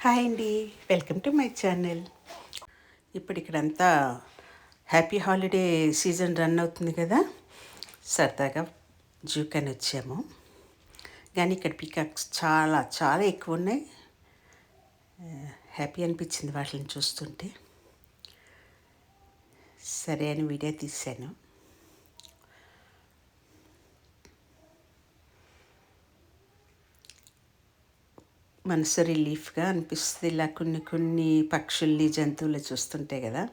Hi అండి, welcome to my channel. ఇప్పుడు ఇక్కడంతా హ్యాపీ హాలిడే సీజన్ రన్ అవుతుంది కదా, సరదాగా జూకని వచ్చాము. కానీ ఇక్కడ పీకాక్స్ చాలా చాలా ఎక్కువ ఉన్నాయి. హ్యాపీ అనిపించింది వాటిని చూస్తుంటే. సరే అని వీడియో తీశాను. మనసు రిలీఫ్గా అనిపిస్తుంది ఇలా కొన్ని కొన్ని పక్షుల్ని జంతువులు చూస్తుంటే కదా.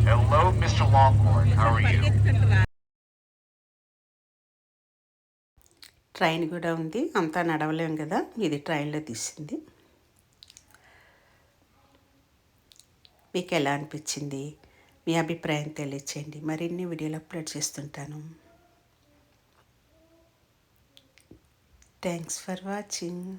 Hello, Mr. Longhorn. How are you? Train కూడా ఉంది, అంతా నడవలేం కదా, ఇది ట్రైన్లో తీసింది. మీకు ఎలా అనిపించింది? మీ అభిప్రాయం తెలియచేయండి. మరిన్ని వీడియోలు అప్లోడ్ చేస్తుంటాను. Thanks for watching.